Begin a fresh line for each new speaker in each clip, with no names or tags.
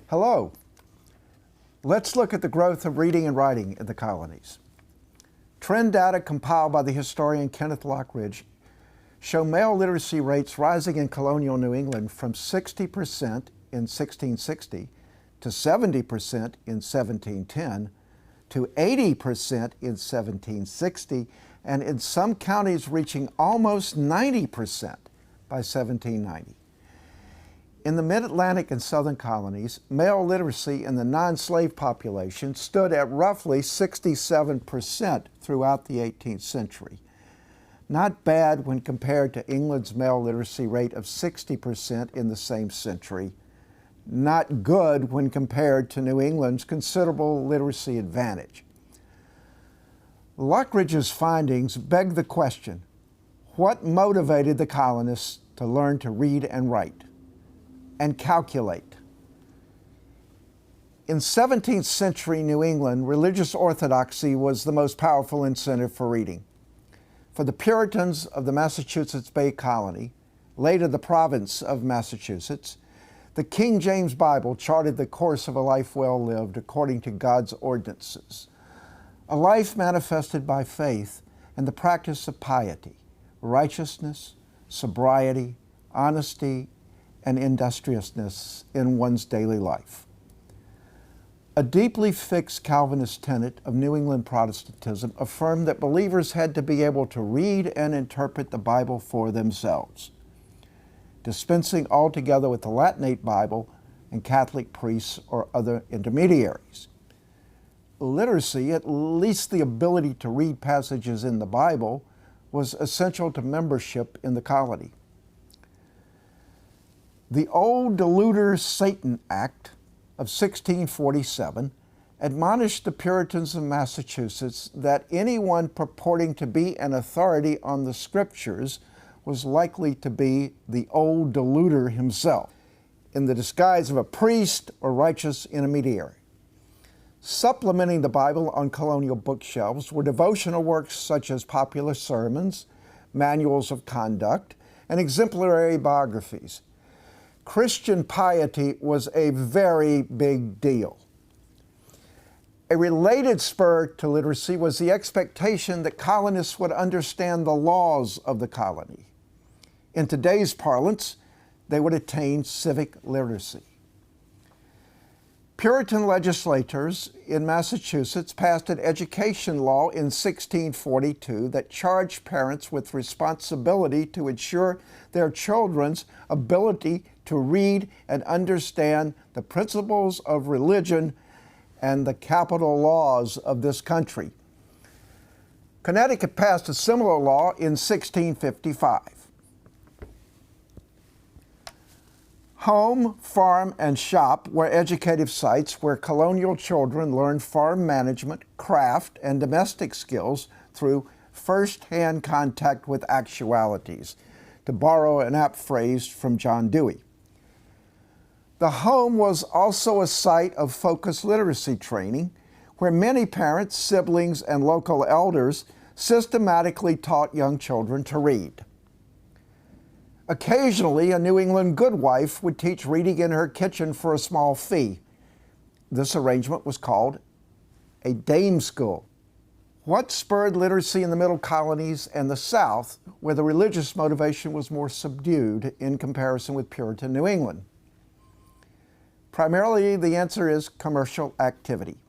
Hello. Let's look at the growth of reading and writing in the colonies. Trend data compiled by the historian Kenneth Lockridge show male literacy rates rising in colonial New England from 60% in 1660 to 70% in 1710 to 80% in 1760, and in some counties reaching almost 90% by 1790. In the mid-Atlantic and southern colonies, male literacy in the non-slave population stood at roughly 67% throughout the 18th century. Not bad when compared to England's male literacy rate of 60% in the same century. Not good when compared to New England's considerable literacy advantage. Lockridge's findings beg the question, what motivated the colonists to learn to read and write and calculate? In 17th century New England, religious orthodoxy was the most powerful incentive for reading. For the Puritans of the Massachusetts Bay Colony, later the province of Massachusetts, the King James Bible charted the course of a life well lived according to God's ordinances, a life manifested by faith and the practice of piety, righteousness, sobriety, honesty, and industriousness in one's daily life. A deeply fixed Calvinist tenet of New England Protestantism affirmed that believers had to be able to read and interpret the Bible for themselves, dispensing altogether with the Latinate Bible and Catholic priests or other intermediaries. Literacy, at least the ability to read passages in the Bible, was essential to membership in the colony. The Old Deluder Satan Act of 1647 admonished the Puritans of Massachusetts that anyone purporting to be an authority on the Scriptures was likely to be the old deluder himself, in the disguise of a priest or righteous intermediary. Supplementing the Bible on colonial bookshelves were devotional works such as popular sermons, manuals of conduct, and exemplary biographies. Christian piety was a very big deal. A related spur to literacy was the expectation that colonists would understand the laws of the colony. In today's parlance, they would attain civic literacy. Puritan legislators in Massachusetts passed an education law in 1642 that charged parents with responsibility to ensure their children's ability to read and understand the principles of religion and the capital laws of this country. Connecticut passed a similar law in 1655. Home, farm, and shop were educative sites where colonial children learned farm management, craft, and domestic skills through first-hand contact with actualities, to borrow an apt phrase from John Dewey. The home was also a site of focused literacy training, where many parents, siblings, and local elders systematically taught young children to read. Occasionally, a New England goodwife would teach reading in her kitchen for a small fee. This arrangement was called a dame school. What spurred literacy in the middle colonies and the South, where the religious motivation was more subdued in comparison with Puritan New England? Primarily, the answer is commercial activity.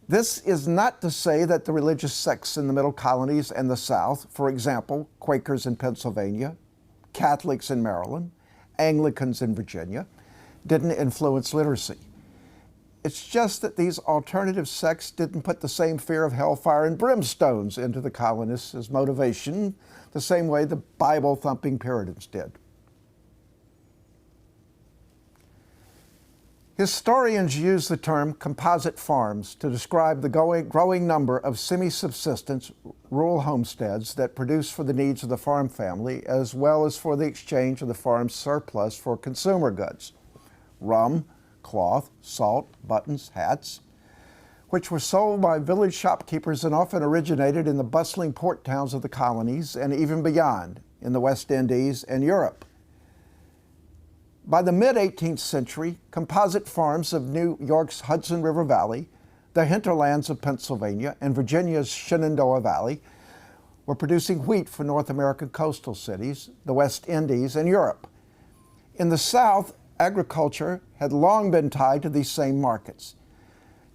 This is not to say that the religious sects in the middle colonies and the South, for example, Quakers in Pennsylvania, Catholics in Maryland, Anglicans in Virginia, didn't influence literacy. It's just that these alternative sects didn't put the same fear of hellfire and brimstones into the colonists as motivation, the same way the Bible-thumping Puritans did. Historians use the term composite farms to describe the growing number of semi-subsistence rural homesteads that produce for the needs of the farm family as well as for the exchange of the farm's surplus for consumer goods, rum, cloth, salt, buttons, hats, which were sold by village shopkeepers and often originated in the bustling port towns of the colonies and even beyond, in the West Indies and Europe. By the mid-18th century, composite farms of New York's Hudson River Valley, the hinterlands of Pennsylvania, and Virginia's Shenandoah Valley were producing wheat for North American coastal cities, the West Indies, and Europe. In the South, agriculture had long been tied to these same markets.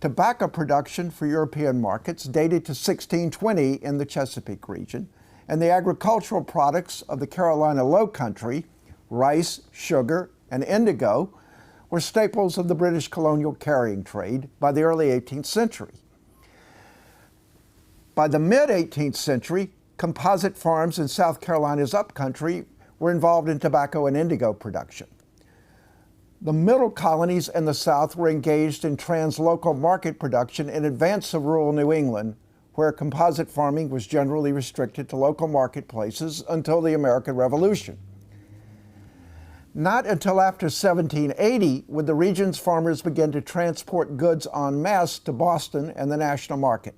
Tobacco production for European markets dated to 1620 in the Chesapeake region, and the agricultural products of the Carolina Low Country, rice, sugar, and indigo, were staples of the British colonial carrying trade by the early 18th century. By the mid-18th century, composite farms in South Carolina's upcountry were involved in tobacco and indigo production. The middle colonies and the South were engaged in translocal market production in advance of rural New England, where composite farming was generally restricted to local marketplaces until the American Revolution. Not until after 1780 would the region's farmers begin to transport goods en masse to Boston and the national market.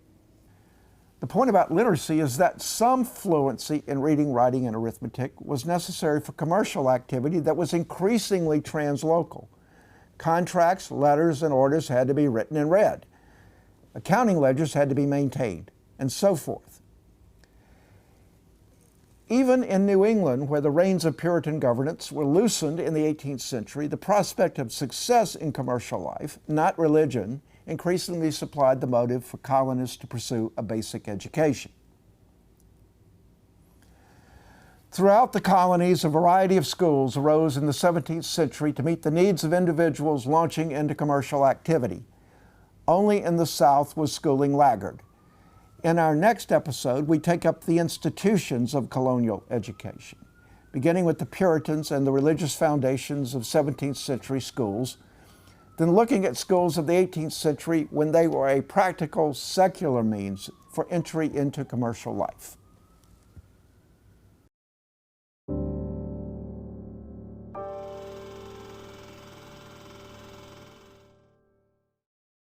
The point about literacy is that some fluency in reading, writing, and arithmetic was necessary for commercial activity that was increasingly translocal. Contracts, letters, and orders had to be written and read. Accounting ledgers had to be maintained, and so forth. Even in New England, where the reins of Puritan governance were loosened in the 18th century, the prospect of success in commercial life, not religion, increasingly supplied the motive for colonists to pursue a basic education. Throughout the colonies, a variety of schools arose in the 17th century to meet the needs of individuals launching into commercial activity. Only in the South was schooling laggard. In our next episode, we take up the institutions of colonial education, beginning with the Puritans and the religious foundations of 17th century schools, then looking at schools of the 18th century when they were a practical, secular means for entry into commercial life.